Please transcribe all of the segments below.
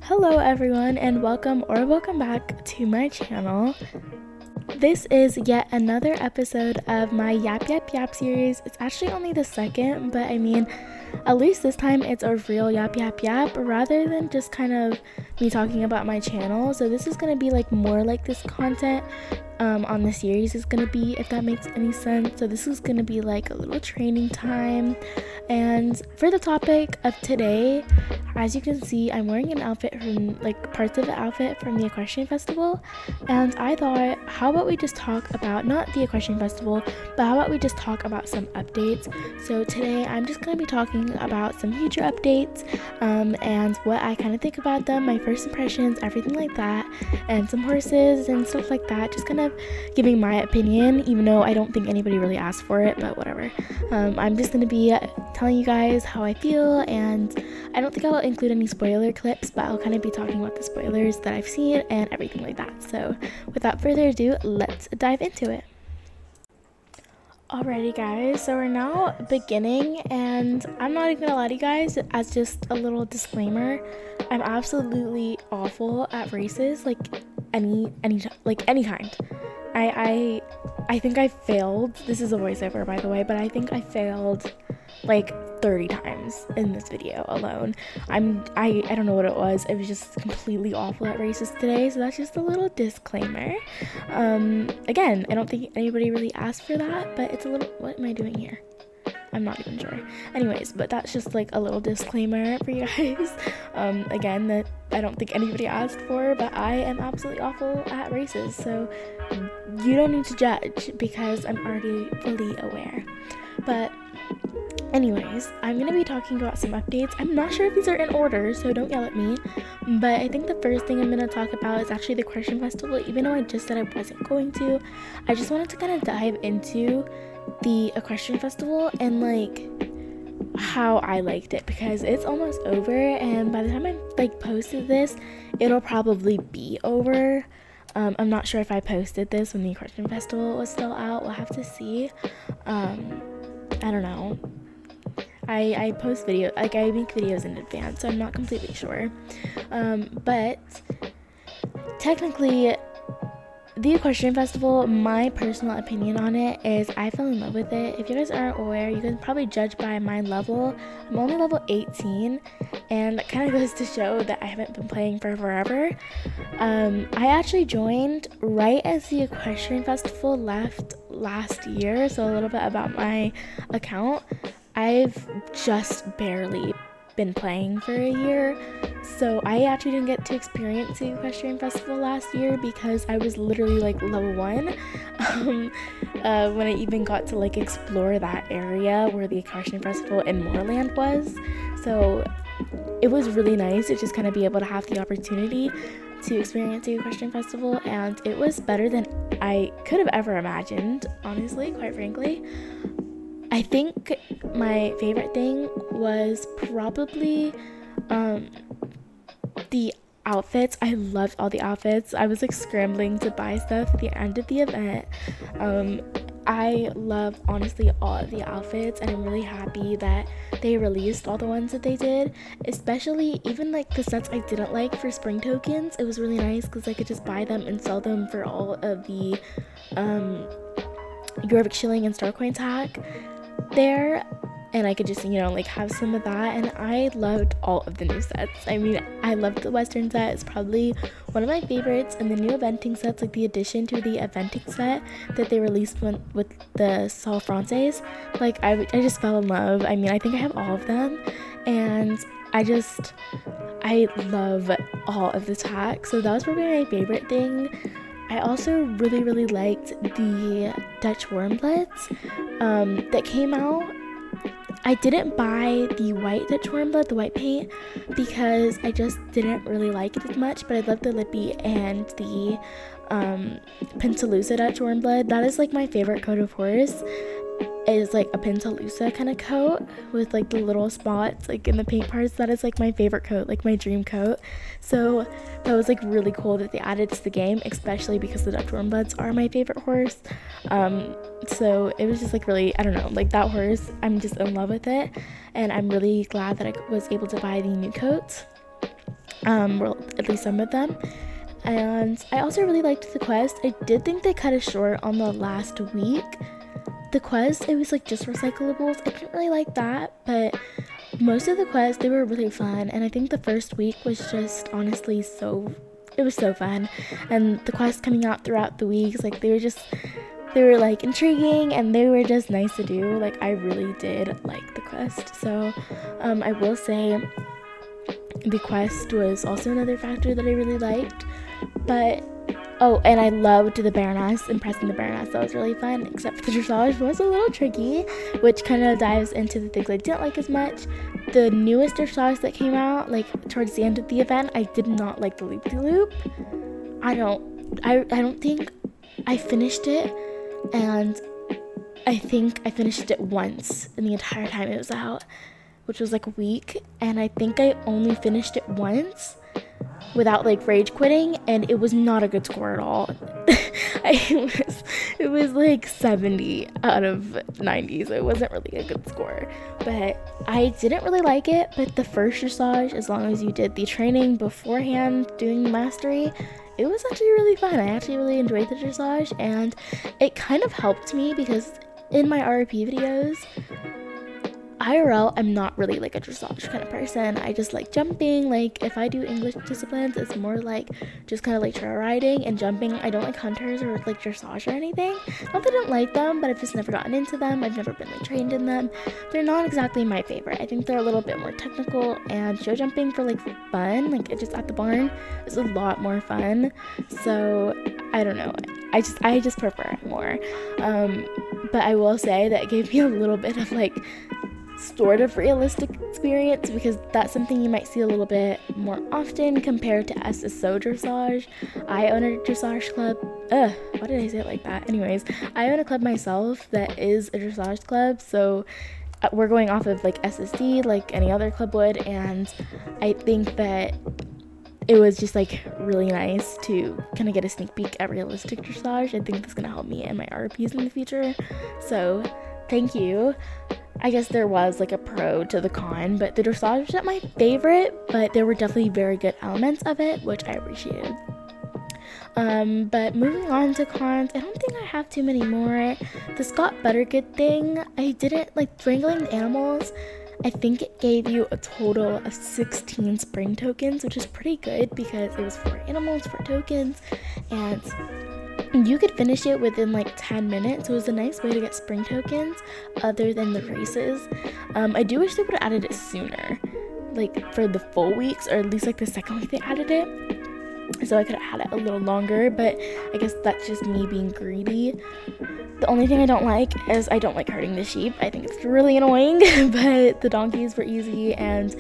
Hello everyone and welcome back to my channel. This is yet another episode of my Yap Yap Yap series. It's actually only the second, but I mean, at least this time it's a real Yap Yap Yap rather than just kind of me talking about my channel. So this is going to be like more like this content on the series is going to be, if that makes any sense. So this is going to be like a little training time. And for the topic of today, as you can see, I'm wearing an outfit from like parts of the outfit from the Equestrian Festival, and I thought, how about we just talk about not the Equestrian Festival, but how about we just talk about some updates. So today I'm just going to be talking about some future updates and what I kind of think about them, my first impressions, everything like that, and some horses and stuff like that, just kind of giving my opinion, even though I don't think anybody really asked for it, but whatever. I'm just going to be telling you guys how I feel, and I don't think I'll include any spoiler clips, but I'll kind of be talking about the spoilers that I've seen and everything like that. So without further ado, let's dive into it. Alrighty guys, so we're now beginning, and I'm not even gonna lie to you guys, as just a little disclaimer, I'm absolutely awful at races, like any kind. I think I failed. This is a voiceover, by the way, but I think I failed like 30 times in this video alone. I don't know what it was. It was just completely awful at races today, so that's just a little disclaimer. Again, I don't think anybody really asked for that, but it's a little, what am I doing here? I'm not even sure. Anyways, but that's just like a little disclaimer for you guys. Again, that I don't think anybody asked for, but I am absolutely awful at races, so you don't need to judge because I'm already fully aware. But anyways, I'm going to be talking about some updates. I'm not sure if these are in order, so don't yell at me. But I think the first thing I'm going to talk about is actually the Equestrian Festival. Even though I just said I wasn't going to, I just wanted to kind of dive into the Equestrian Festival and like how I liked it, because it's almost over, and by the time I like posted this, it'll probably be over. I'm not sure if I posted this when the Equestrian Festival was still out. We'll have to see. I don't know. I post videos, like I make videos in advance, so I'm not completely sure. But technically, the Equestrian Festival, my personal opinion on it is I fell in love with it. If you guys aren't aware, you can probably judge by my level. I'm only level 18, and that kind of goes to show that I haven't been playing for forever. I actually joined right as the Equestrian Festival left last year, so a little bit about my account. I've just barely been playing for a year, so I actually didn't get to experience the Equestrian Festival last year because I was literally like level 1 when I even got to like explore that area where the Equestrian Festival in Moorland was. So it was really nice to just kind of be able to have the opportunity to experience the Equestrian Festival, and it was better than I could have ever imagined, honestly, quite frankly. I think my favorite thing was probably the outfits. I loved all the outfits. I was like scrambling to buy stuff at the end of the event. I love honestly all of the outfits, and I'm really happy that they released all the ones that they did, especially even like the sets I didn't like for spring tokens. It was really nice because I could just buy them and sell them for all of the Jorvik Shilling and Starcoin hack there, and I could just, you know, like have some of that. And I loved all of the new sets. I mean, I loved the Western set. It's probably one of my favorites, and the new eventing sets, like the addition to the eventing set that they released with the Sol Frances, like I just fell in love. I mean, I think I have all of them, and I love all of the tack, so that was probably my favorite thing. I also really liked the Dutch Warmbloods that came out. I didn't buy the white Dutch Warmblood, the white paint, because I just didn't really like it as much, but I loved the Lippy and the Pentaloosa Dutch Warmblood. That is like my favorite coat of horse. Is like a Pentaloosa kind of coat with like the little spots like in the paint parts. That is like my favorite coat, like my dream coat. So that was like really cool that they added to the game, especially because the Dutch Warmbloods are my favorite horse. So it was just like really, I don't know, like that horse, I'm just in love with it, and I'm really glad that I was able to buy the new coats. well, at least some of them. And I also really liked the quest. I did think they cut it short on the last week. The quest, it was like just recyclables. I didn't really like that, but most of the quests, they were really fun. And I think the first week was just honestly it was so fun. And the quests coming out throughout the weeks, like they were like intriguing and they were just nice to do. Like I really did like the quest. So I will say the quest was also another factor that I really liked. But oh, and I loved the Baroness, impressing the Baroness. That was really fun, except for the dressage was a little tricky, which kind of dives into the things I didn't like as much. The newest dressage that came out, like towards the end of the event, I did not like the loop-de-loop. I don't think I finished it, and I think I finished it once in the entire time it was out, which was like a week, and I think I only finished it once without like rage quitting, and it was not a good score at all. It was like 70 out of 90, so it wasn't really a good score. But I didn't really like it, but the first dressage, as long as you did the training beforehand doing the mastery, it was actually really fun. I actually really enjoyed the dressage, and it kind of helped me because in my RP videos, IRL, I'm not really like a dressage kind of person. I just like jumping. Like if I do English disciplines, it's more like just kind of like trail riding and jumping. I don't like hunters or like dressage or anything. Not that I don't like them, but I've just never gotten into them. I've never been like trained in them. They're not exactly my favorite. I think they're a little bit more technical, and show jumping for like fun, like just at the barn, is a lot more fun. So I don't know. I just prefer it more. But I will say that it gave me a little bit of like sort of realistic experience, because that's something you might see a little bit more often compared to SSO dressage. I own a dressage club. Why did I say it like that? Anyways, I own a club myself that is a dressage club, so we're going off of like SSD like any other club would, and I think that it was just like really nice to kind of get a sneak peek at realistic dressage. I think that's gonna help me in my RPs in the future, so thank you. I guess there was like a pro to the con, but the dressage was not my favorite, but there were definitely very good elements of it, which I appreciated. But moving on to cons, I don't think I have too many more. The Scott Buttergood thing, I didn't like wrangling the animals. I think it gave you a total of 16 spring tokens, which is pretty good because it was 4 animals, 4 tokens, and you could finish it within like 10 minutes. So it was a nice way to get spring tokens other than the races. I do wish they would have added it sooner, like for the full weeks, or at least like the second week they added it, so I could have had it a little longer, but I guess that's just me being greedy. The only thing I don't like is I don't like hurting the sheep. I think it's really annoying, but the donkeys were easy, and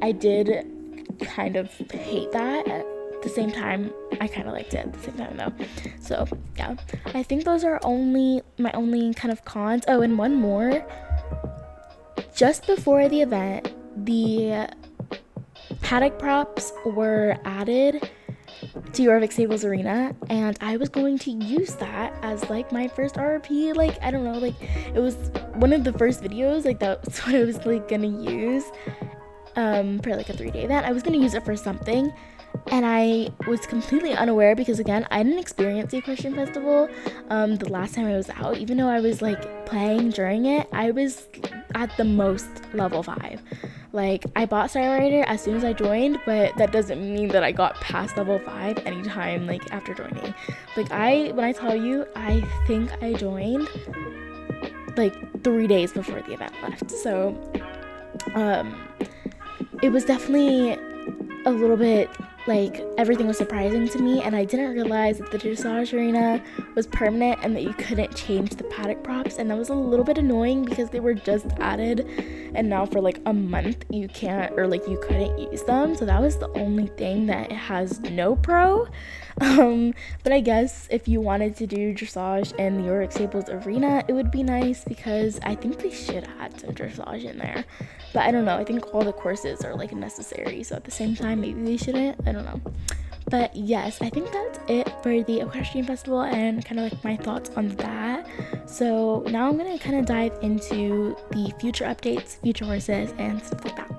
I did kind of hate that. At the same time, I kind of liked it at the same time though. So yeah, I think those are my only kind of cons. Oh, and one more. Just before the event, the paddock props were added to Jorvik Stables Arena, and I was going to use that as like my first RP. Like, I don't know, like it was one of the first videos, like that's what I was like gonna use for like a 3-day event. I was gonna use it for something, and I was completely unaware because again, I didn't experience the Equestrian Festival the last time I was out. Even though I was like playing during it, I was at the most level 5. Like, I bought Star Rider as soon as I joined, but that doesn't mean that I got past level 5 anytime, like, after joining. Like, when I tell you, I think I joined, like, 3 days before the event left. So, it was definitely a little bit, like, everything was surprising to me, and I didn't realize that the dressage arena was permanent and that you couldn't change the paddock props, and that was a little bit annoying because they were just added, and now for like a month you can't, or like you couldn't use them. So that was the only thing that it has no pro. But I guess if you wanted to do dressage in the Jorvik Stables Arena, it would be nice because I think they should add some dressage in there. But I don't know, I think all the courses are like necessary, so at the same time maybe they shouldn't, I don't know. But yes, I think that's it for the Equestrian Festival and kind of like my thoughts on that. So now I'm going to kind of dive into the future updates, future horses, and stuff like that.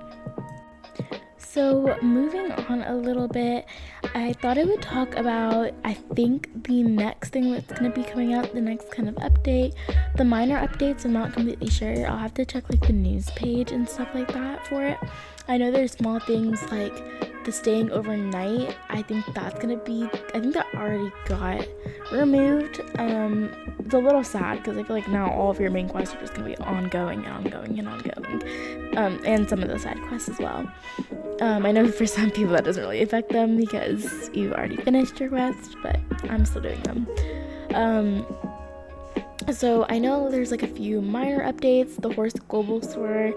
So moving on a little bit, I thought I would talk about, I think, the next thing that's going to be coming out, the next kind of update. The minor updates, I'm not completely sure. I'll have to check like the news page and stuff like that for it. I know there's small things like the staying overnight. I think that already got removed. It's a little sad because I feel like now all of your main quests are just going to be ongoing and ongoing and ongoing. And some of the side quests as well. I know for some people that doesn't really affect them because you already finished your quest, but I'm still doing them. So I know there's like a few minor updates. The horse global store,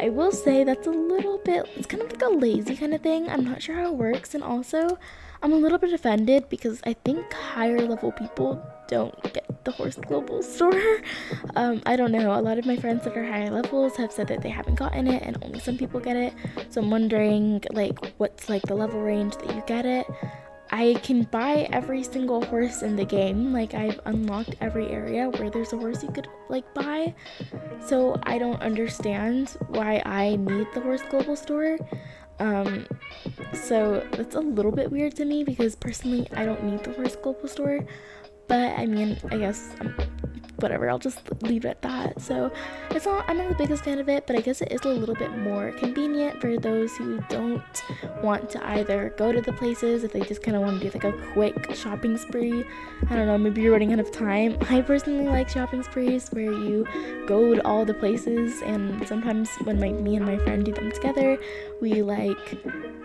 I will say that's a little bit, it's kind of like a lazy kind of thing. I'm not sure how it works, and also I'm a little bit offended because I think higher level people don't get the horse global store. I don't know, a lot of my friends that are higher levels have said that they haven't gotten it and only some people get it, so I'm wondering like what's like the level range that you get it. I can buy every single horse in the game. Like, I've unlocked every area where there's a horse you could like buy, so I don't understand why I need the horse global store. So that's a little bit weird to me because personally I don't need the horse global store, but I mean, I guess whatever, I'll just leave it at that. So I'm not the biggest fan of it, but I guess it is a little bit more convenient for those who don't want to either go to the places, if they just kind of want to do like a quick shopping spree. I don't know, maybe you're running out of time. I personally like shopping sprees where you go to all the places, and sometimes when me and my friend do them together, we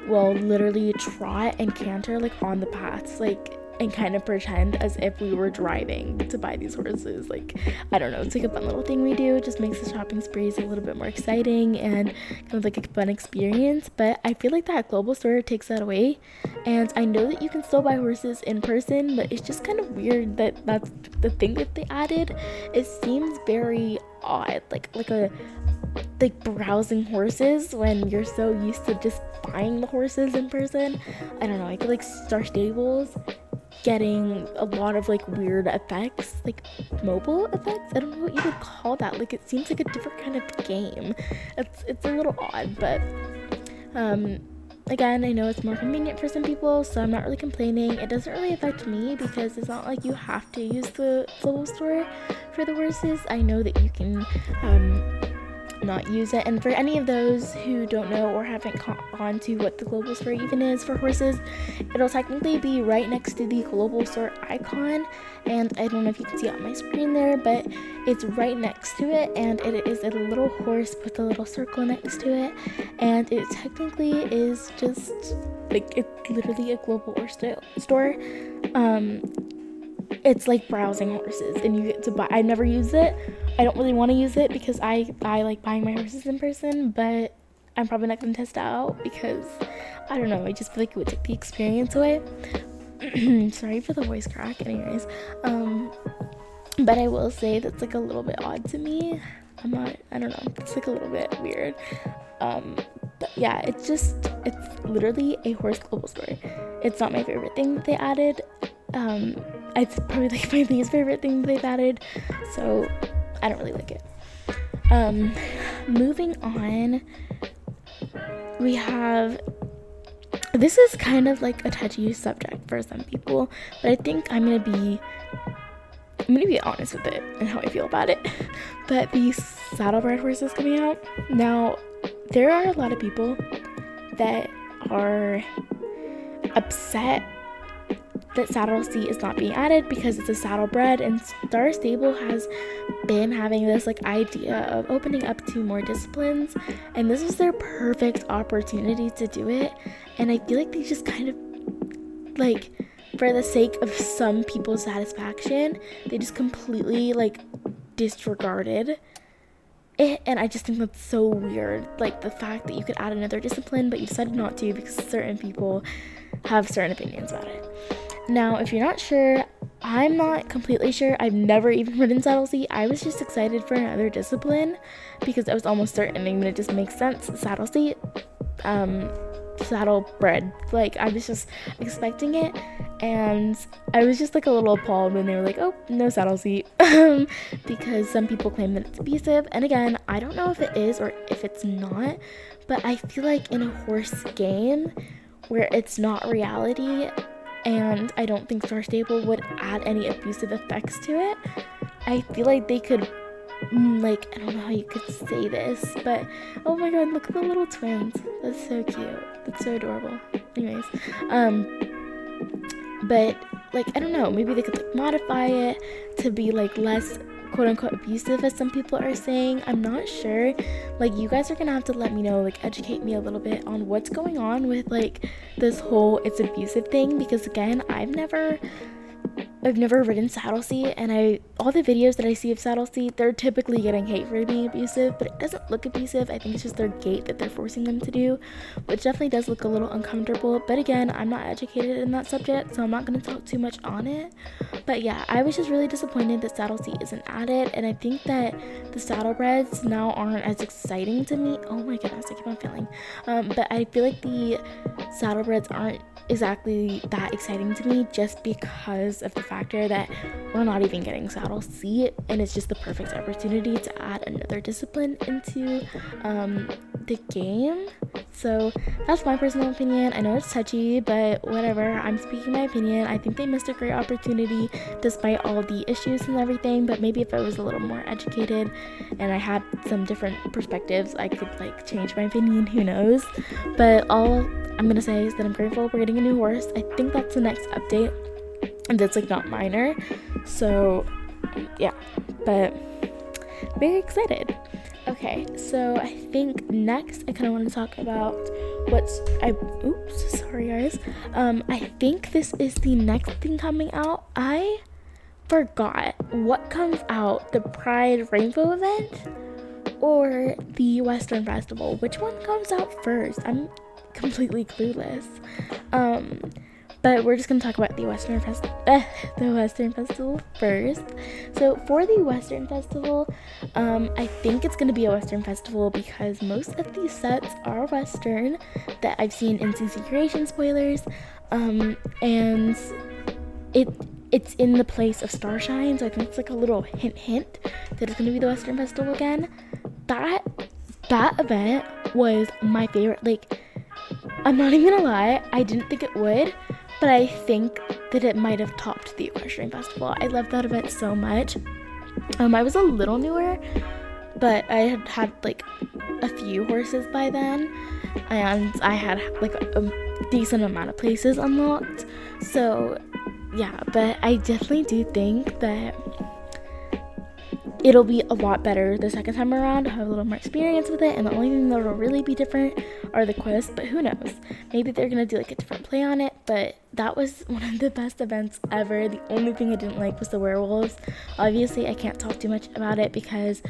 literally trot and canter like on the paths, like, and kind of pretend as if we were driving to buy these horses. Like, I don't know, it's like a fun little thing we do. It just makes the shopping sprees a little bit more exciting and kind of like a fun experience. But I feel like that global store takes that away, and I know that you can still buy horses in person, but it's just kind of weird that that's the thing that they added. It seems very odd, like browsing horses when you're so used to just buying the horses in person. I don't know, I feel like Star Stables getting a lot of like weird effects, like mobile effects. I don't know what you would call that. Like, it seems like a different kind of game. It's a little odd, but again, I know it's more convenient for some people, so I'm not really complaining. It doesn't really affect me because it's not like you have to use the global store for the horses. I know that you can not use it, and for any of those who don't know or haven't caught on to what the global store even is for horses, it'll technically be right next to the global store icon, and I don't know if you can see it on my screen there, but it's right next to it, and it is a little horse with a little circle next to it, and it technically is just like, it's literally a global store. It's like browsing horses, and you get to buy. I've never used it. I don't really want to use it because I like buying my horses in person, but I'm probably not going to test it out because I don't know, I just feel like it would take the experience away. Sorry for the voice crack, anyways. But I will say that's like a little bit odd to me. I don't know, it's like a little bit weird. But yeah, it's literally a horse global store. It's not my favorite thing that they added. It's probably like my least favorite thing that they've added, so I don't really like it. Moving on, we have, this is kind of like a touchy subject for some people, but I think I'm gonna be honest with it and how I feel about it. But these saddlebred horses coming out now, there are a lot of people that are upset that Saddle C is not being added because it's a saddlebred, and Star Stable has been having this like idea of opening up to more disciplines, and this was their perfect opportunity to do it, and I feel like they just kind of, like, for the sake of some people's satisfaction, they just completely like disregarded it, and I just think that's so weird. Like, the fact that you could add another discipline but you decided not to because certain people have certain opinions about it. Now, if you're not sure, I'm not completely sure. I've never even ridden Saddle C. I was just excited for another discipline because I was almost certain, I mean, it just makes sense. Saddle C, saddlebred. Like, I was just expecting it, and I was just like a little appalled when they were like, oh, no saddle seat, because some people claim that it's abusive. And again, I don't know if it is or if it's not, but I feel like in a horse game where it's not reality, and I don't think Star Stable would add any abusive effects to it, I feel like they could, like, I don't know how you could say this, but oh my god, look at the little twins. That's so cute. That's so adorable. Anyways, but like, I don't know, maybe they could like modify it to be like less quote unquote abusive, as some people are saying. I'm not sure. Like, you guys are gonna have to let me know, like educate me a little bit on what's going on with like this whole it's abusive thing, because again, I've never ridden saddle seat, and all the videos that I see of saddle seat, they're typically getting hate for being abusive, but it doesn't look abusive. I think it's just their gait that they're forcing them to do, which definitely does look a little uncomfortable. But again, I'm not educated in that subject, so I'm not going to talk too much on it. But yeah, I was just really disappointed that saddle seat isn't added, and I think that the saddlebreds now aren't as exciting to me. Oh my goodness, I keep on failing. But I feel like the saddlebreds aren't exactly that exciting to me, just because of the factor that we're not even getting saddle seat, and it's just the perfect opportunity to add another discipline into the game. So that's my personal opinion. I know it's touchy, but whatever, I'm speaking my opinion. I think they missed a great opportunity despite all the issues and everything, but maybe if I was a little more educated and I had some different perspectives, I could like change my opinion, who knows. But all I'm gonna say is that I'm grateful we're getting a new horse. I think that's the next update, and that's like not minor, so yeah, but very excited. Okay, so I think next I kind of want to talk about sorry guys, I think this is the next thing coming out. I forgot what comes out, the Pride Rainbow event or the Western Festival. Which one comes out first? I'm completely clueless. But we're just gonna talk about the Western Festival first. So for the Western Festival, I think it's gonna be a Western Festival because most of these sets are Western that I've seen in CC Creation spoilers, and it's in the place of Starshine, so I think it's like a little hint that it's gonna be the Western Festival again. That event was my favorite. Like, I'm not even gonna lie, I didn't think it would, but I think that it might have topped the Equestrian Festival. I loved that event so much. I was a little newer, but I had like a few horses by then, and I had like a decent amount of places unlocked. So yeah, but I definitely do think that it'll be a lot better the second time around. I'll have a little more experience with it, and the only thing that will really be different are the quests, but who knows, maybe they're gonna do like a different play on it. But that was one of the best events ever. The only thing I didn't like was the werewolves. Obviously I can't talk too much about it because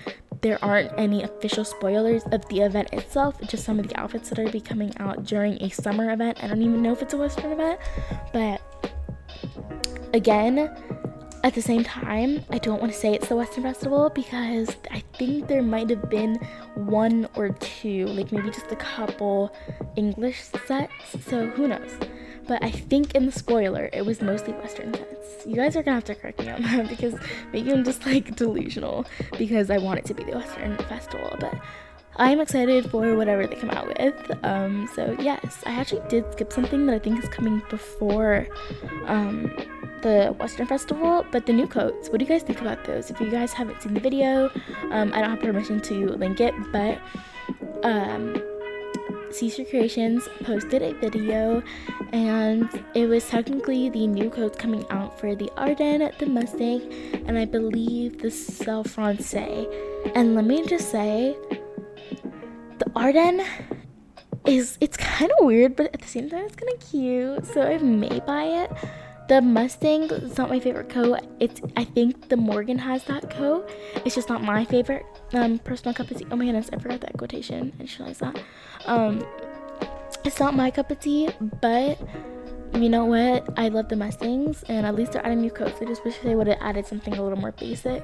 there aren't any official spoilers of the event itself, just some of the outfits that are be coming out during a summer event. I don't even know if it's a Western event, but again, at the same time, I don't want to say it's the Western Festival because I think there might have been one or two, like maybe just a couple English sets, so who knows. But I think in the spoiler, it was mostly Western sets. You guys are gonna have to correct me on that because maybe I'm just like delusional because I want it to be the Western Festival, but I'm excited for whatever they come out with. So yes, I actually did skip something that I think is coming before the Western Festival, but the new coats. What do you guys think about those? If you guys haven't seen the video, I don't have permission to link it, but CC Creations posted a video, and it was technically the new coats coming out for the Ardennes, the Mustang, and I believe the Selle Francais. And let me just say, the Ardennes it's kind of weird, but at the same time it's kind of cute, so I may buy it. The Mustang is not my favorite coat. I think the Morgan has that coat. It's just not my favorite personal cup of tea. Oh my goodness, I forgot that quotation. I just realized that. It's not my cup of tea, but you know what? I love the Mustangs, and at least they're adding new coats. I just wish they would have added something a little more basic.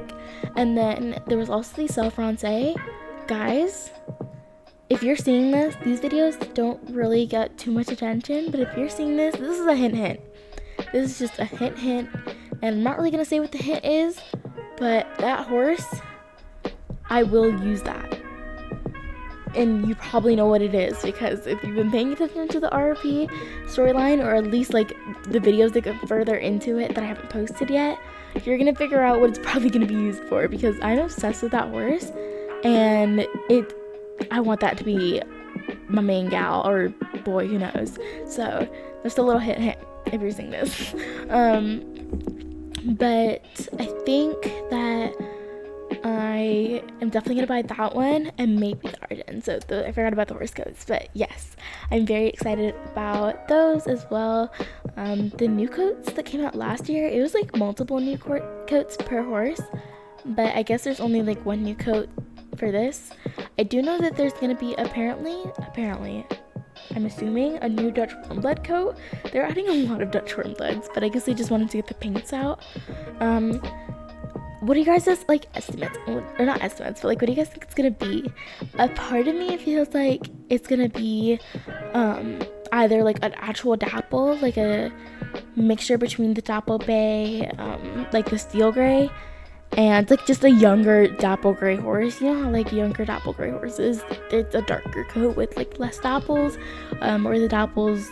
And then there was also the Selle Francais. Guys, if you're seeing this, these videos don't really get too much attention, but if you're seeing this is a hint. This is just a hint, and I'm not really gonna say what the hint is, but that horse, I will use that. And you probably know what it is, because if you've been paying attention to the RP storyline, or at least like the videos that go further into it that I haven't posted yet, you're gonna figure out what it's probably gonna be used for, because I'm obsessed with that horse, and I want that to be my main gal or boy, who knows. So just a little hint if you're seeing this. But I think that I am definitely gonna buy that one, and maybe the Arden. So I forgot about the horse coats, but yes, I'm very excited about those as well. The new coats that came out last year, it was like multiple new coats per horse, but I guess there's only like one new coat for this. I do know that there's gonna be apparently, I'm assuming, a new Dutch Warmblood coat. They're adding a lot of Dutch Warmbloods, but I guess they just wanted to get the paints out. What do you guys like estimates, or not estimates, but like what do you guys think it's gonna be? A part of me feels like it's gonna be either like an actual dapple, like a mixture between the Dapple Bay, like the Steel Gray, and like just a younger Dapple Gray horse. You know how like younger Dapple Gray horses, it's a darker coat with like less dapples, or the dapples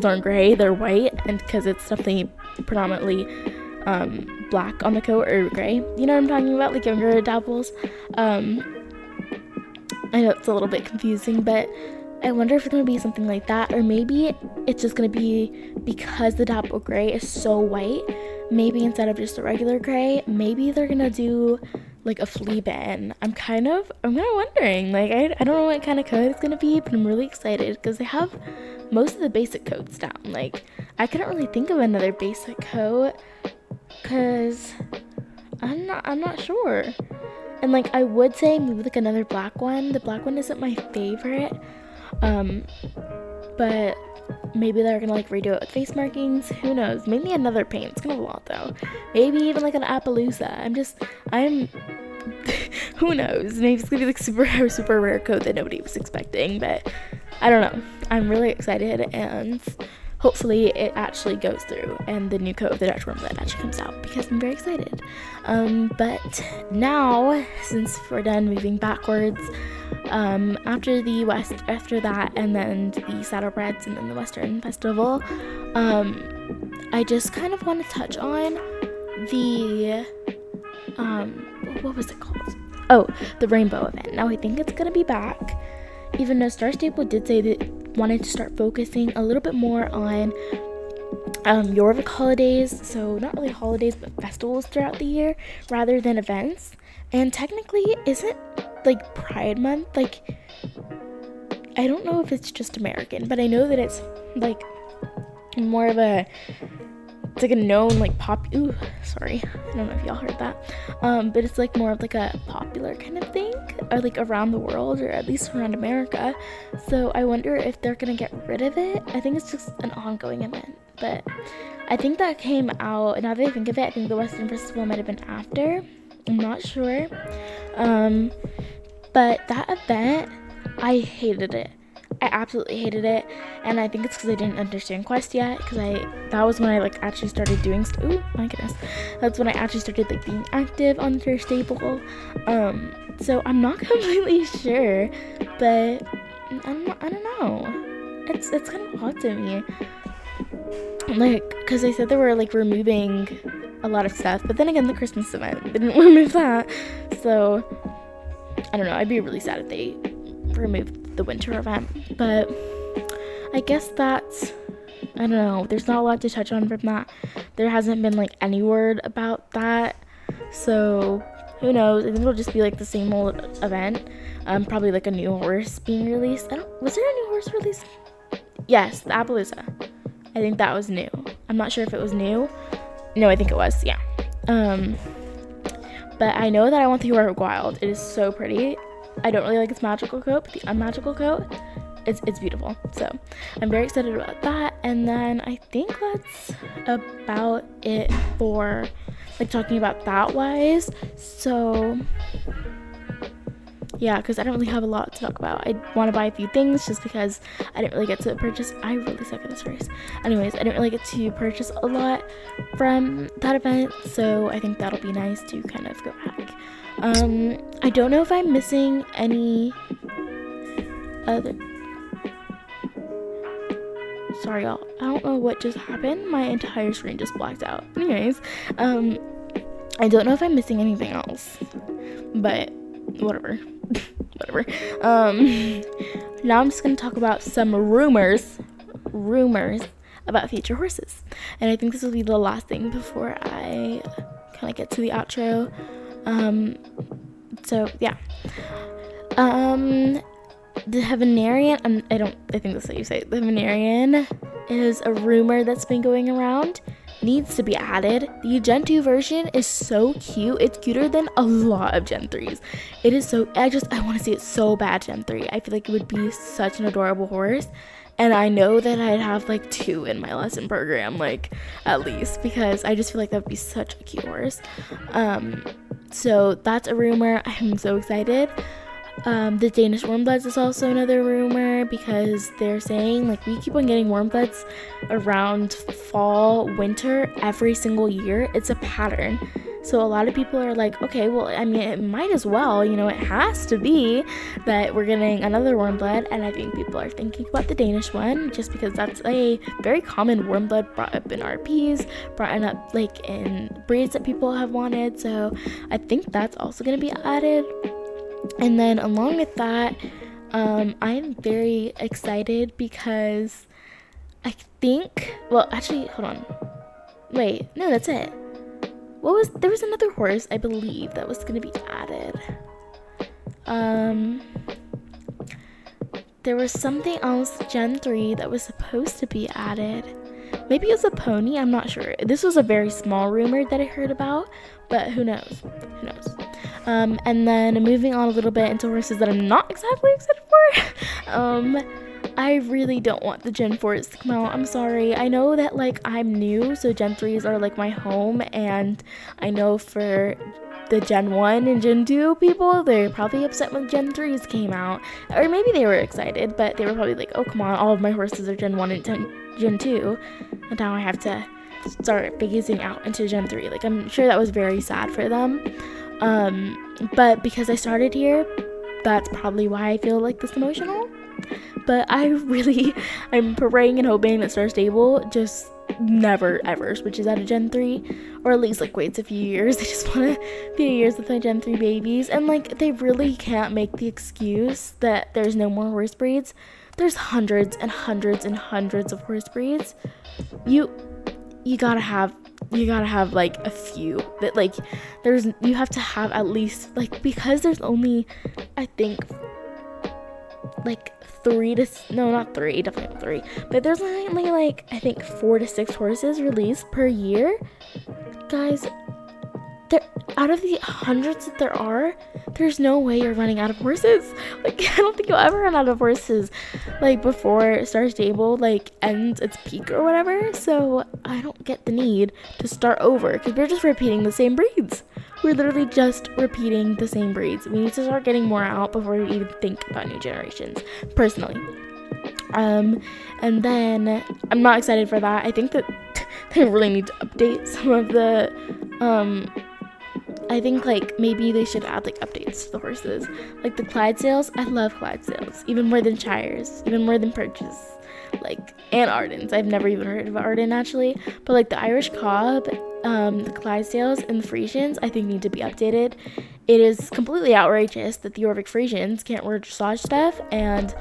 aren't gray, they're white, and because it's definitely predominantly black on the coat, or gray, you know what I'm talking about, like younger dapples. I know it's a little bit confusing, but I wonder if it's gonna be something like that, or maybe it's just gonna be because the Dapple Gray is so white, maybe instead of just a regular gray, maybe they're gonna do like a Fleabane. I'm kind of wondering, like I don't know what kind of coat it's gonna be, but I'm really excited because they have most of the basic coats down. Like I couldn't really think of another basic coat, because I'm not sure. And like I would say maybe like another black one. The black one isn't my favorite, but maybe they're gonna like redo it with face markings. Who knows? Maybe another paint. It's gonna be a lot though. Maybe even like an Appaloosa. I'm who knows? Maybe it's gonna be like super rare coat that nobody was expecting, but I don't know. I'm really excited, and hopefully it actually goes through and the new coat of the Dutch Warmblood actually comes out, because I'm very excited. But now, since we're done moving backwards, after that, and then the Saddlebreds, and then the Western Festival, I just kind of want to touch on the what was it called? Oh, the Rainbow event. Now I think it's gonna be back, even though Star Staple did say that wanted to start focusing a little bit more on Jorvik holidays, so not really holidays but festivals throughout the year rather than events. And technically, isn't like Pride Month, like I don't know if it's just American, but I know that it's like more of a, it's like a known like sorry, I don't know if y'all heard that, but it's like more of like a popular kind of thing, or like around the world, or at least around America. So I wonder if they're gonna get rid of it. I think it's just an ongoing event, but I think that came out, now that I think of it, I think the Western Festival might have been after, I'm not sure. But that event, I hated it. I absolutely hated it, and I think it's because I didn't understand Quest yet, because that was when I like actually started doing oh my goodness, that's when I actually started like being active on Star Staple. So I'm not completely sure, but I don't know, it's kind of odd to me, like, because they said they were like removing a lot of stuff, but then again the Christmas event, they didn't remove that, so I don't know, I'd be really sad if they removed the winter event. But I guess that's, I don't know, there's not a lot to touch on from that. There hasn't been like any word about that, so who knows. I think it'll just be like the same old event, probably like a new horse being released. Was there a new horse released? Yes, the Appaloosa. I think that was new. I'm not sure if it was new. No, I think it was, yeah. But I know that I want the Jorvik Wild. It is so pretty. I don't really like its magical coat, but the unmagical coat, it's beautiful. So I'm very excited about that. And then I think that's about it for like talking about that wise. So yeah, because I don't really have a lot to talk about. I want to buy a few things just because I didn't really get to purchase. I really suck at this race. Anyways, I didn't really get to purchase a lot from that event, so I think that'll be nice to kind of go back. I don't know if I'm missing any other. Sorry, y'all. I don't know what just happened. My entire screen just blacked out. Anyways, I don't know if I'm missing anything else, but whatever. Whatever. Now I'm just gonna talk about some rumors about future horses, and I think this will be the last thing before I kind of get to the outro. So yeah. The Havanarian, I think that's how you say it. The Havanarian is a rumor that's been going around. Needs to be added. The Gen 2 version is so cute. It's cuter than a lot of Gen 3s. It is so, I want to see it so bad, Gen 3. I feel like it would be such an adorable horse. And I know that I'd have like 2 in my lesson program, like at least, because I just feel like that would be such a cute horse. So that's a rumor. I'm so excited. The Danish Warmbloods is also another rumor, because they're saying like we keep on getting Warmbloods around fall, winter every single year. It's a pattern. So a lot of people are like, okay, well, I mean, it might as well, you know, it has to be that we're getting another Warmblood. And I think people are thinking about the Danish one, just because that's a very common Warmblood brought up in RPs, brought up like in breeds that people have wanted. So I think that's also going to be added. And then along with that, I'm very excited because I think, well, actually, hold on. Wait, no, that's it. There was another horse, I believe, that was going to be added. There was something else, Gen 3, that was supposed to be added. Maybe it was a pony, I'm not sure. This was a very small rumor that I heard about, but who knows? Who knows? And then moving on a little bit into horses that I'm not exactly excited for. I really don't want the Gen 4s to come out. I'm sorry. I know that like I'm new, so Gen 3s are like my home, and I know for the Gen 1 and Gen 2 people, they're probably upset when Gen 3s came out. Or maybe they were excited, but they were probably like, oh, come on, all of my horses are Gen 1 and Gen 2. And now I have to start phasing out into Gen 3. Like, I'm sure that was very sad for them. But because I started here, that's probably why I feel like this emotional. But I'm praying and hoping that Star Stable just never ever switches out of Gen 3, or at least like waits a few years. They just want a few years with my Gen 3 babies, and like they really can't make the excuse that there's no more horse breeds. There's hundreds and hundreds and hundreds of horse breeds. You gotta have like a few that like you have to have at least, like, because there's only, I think, like definitely not 3, but there's only like I think 4 to 6 horses released per year, guys. Out of the hundreds that there are, there's no way you're running out of horses. Like, I don't think you'll ever run out of horses like before Star Stable like ends its peak or whatever. So I don't get the need to start over, because we're just repeating the same breeds. We're literally just repeating the same breeds. We need to start getting more out before we even think about new generations, personally. And then I'm not excited for that. I think that they really need to update some of the I think like maybe they should add like updates to the horses, like the Clydesdales. I love Clydesdales even more than Shires, even more than Perches, like, and Ardens. I've never even heard of Arden actually, but like the Irish Cob, the Clydesdales, and the Frisians I think need to be updated. It is completely outrageous that the Jorvik Frisians can't wear dressage stuff, and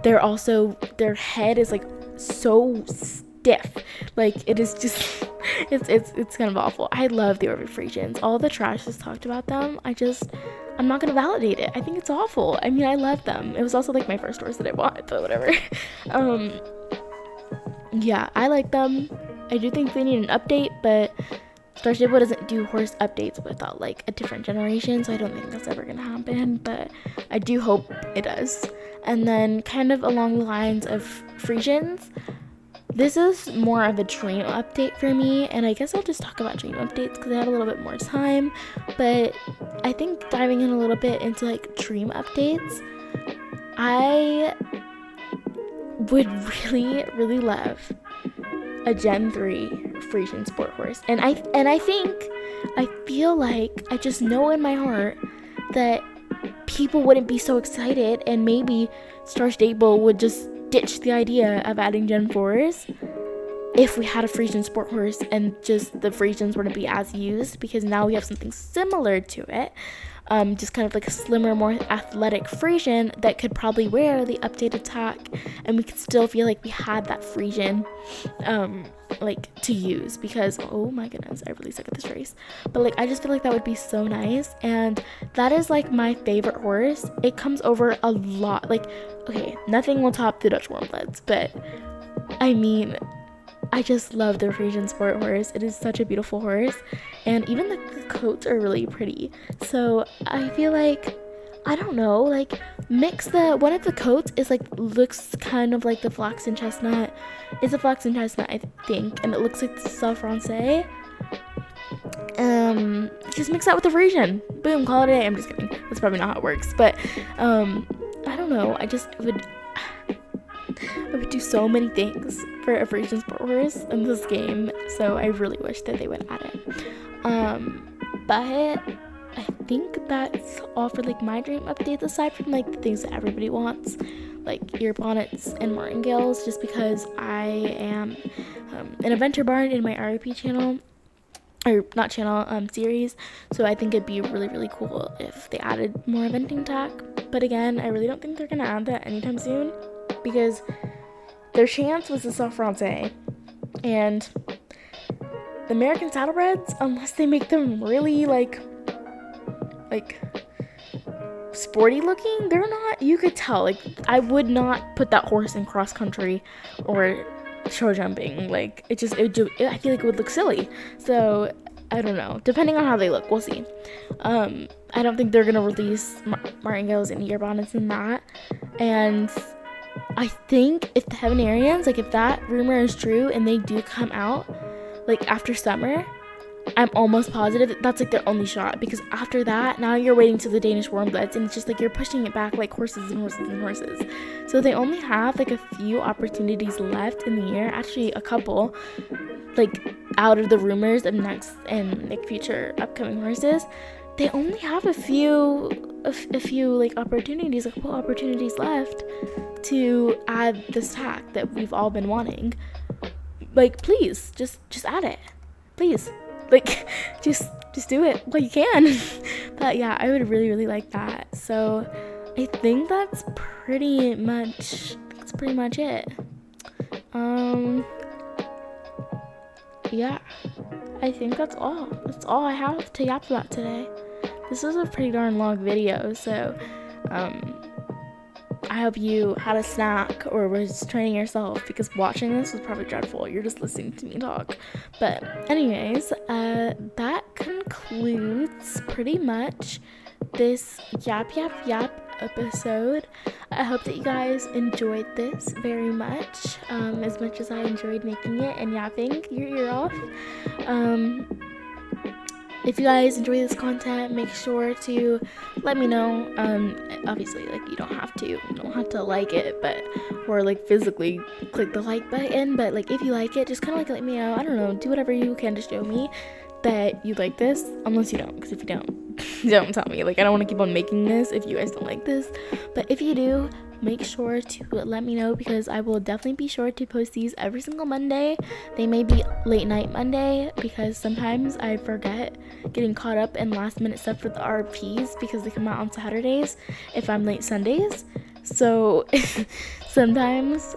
their head is like so stiff. Like, it is just it's kind of awful. I love the Jorvik Frisians. All the trash is talked about them. I'm not gonna validate it. I think it's awful. I mean, I love them. It was also like my first horse that I bought, but whatever. Yeah, I like them. I do think they need an update, but Star Stable doesn't do horse updates without like a different generation, so I don't think that's ever gonna happen, but I do hope it does. And then kind of along the lines of Frisians, this is more of a dream update for me, and I guess I'll just talk about dream updates because I have a little bit more time. But I think diving in a little bit into like dream updates, I would really love a Gen 3 Frisian Sport Horse, and I feel like I just know in my heart that people wouldn't be so excited, and maybe Star Stable would just ditch the idea of adding Gen 4s if we had a Frisian Sport Horse and just the Frisians wouldn't be as used, because now we have something similar to it. Just kind of like a slimmer, more athletic Frisian that could probably wear the updated tack, and we could still feel like we had that Frisian like to use, because oh my goodness, I really suck at this race. But like I just feel like that would be so nice, and that is like my favorite horse. It comes over a lot. Like, okay, nothing will top the Dutch Warmbloods, but I mean, I just love the Frisian Sport Horse. It is such a beautiful horse, and even the coats are really pretty. So I feel like, I don't know, like mix one of the coats is like, looks kind of like the Flaxen Chestnut. It's a Flaxen Chestnut, I think, and it looks like the Saut Francais. Just mix that with the Frisian. Boom, call it a day. I'm just kidding. That's probably not how it works, but I don't know. I would do so many things for a Frisian Sport Horse in this game, so I really wish that they would add it. But I think that's all for like my dream updates, aside from like the things that everybody wants, like ear bonnets and martingales, just because I am an adventure barn in my RP channel, or not channel, series, so I think it'd be really cool if they added more eventing tack. But again, I really don't think they're gonna add that anytime soon, because their chance was the Saut Francais, and the American Saddlebreds, unless they make them really like sporty looking, they're not, you could tell, like I would not put that horse in cross country or show jumping. Like I feel like it would look silly. So I don't know, depending on how they look, we'll see. I don't think they're gonna release martingales and ear bonnets in that. And I think if the Heavenarians, like if that rumor is true and they do come out like after summer, I'm almost positive that's like their only shot, because after that, now you're waiting to the Danish Warmbloods, and it's just like you're pushing it back like horses and horses and horses. So they only have like a few opportunities left in the year, actually a couple, like out of the rumors of next and like future upcoming horses. They only have a few like opportunities, a couple opportunities left to add this tack that we've all been wanting. Like, please, just add it, please. Like, just do it while you can. But yeah, I would really like that. So I think that's pretty much it. Yeah, I think that's all I have to yap about today. This was a pretty darn long video, so I hope you had a snack or was training yourself, because watching this was probably dreadful. You're just listening to me talk. But anyways, that concludes pretty much this yap episode. I hope that you guys enjoyed this very much, as I enjoyed making it and yapping your ear off. If you guys enjoy this content, make sure to let me know. Obviously, like you don't have to like it, or like physically click the like button, but like if you like it, just kind of like let me know. I don't know, do whatever you can to show me that you like this, unless you don't, because if you don't, don't tell me. Like I don't want to keep on making this if you guys don't like this, but if you do, make sure to let me know, because I will definitely be sure to post these every single Monday. They may be late night Monday, because sometimes I forget getting caught up in last minute stuff for the RPs, because they come out on Saturdays if I'm late Sundays. So sometimes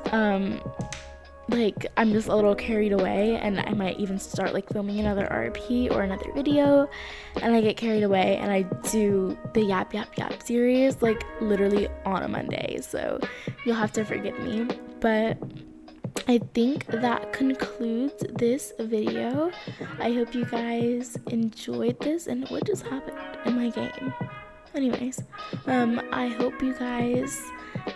like I'm just a little carried away, and I might even start like filming another RP or another video, and I get carried away and I do the yap series like literally on a Monday, so you'll have to forgive me. But I think that concludes this video. I hope you guys enjoyed this. And what just happened in my game? Anyways, I hope you guys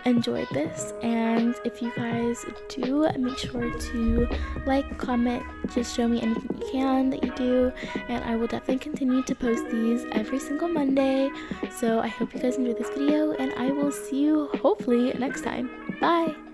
enjoyed this, and if you guys do, make sure to like, comment, just show me anything you can that you do, and I will definitely continue to post these every single Monday. So I hope you guys enjoyed this video, and I will see you hopefully next time. Bye!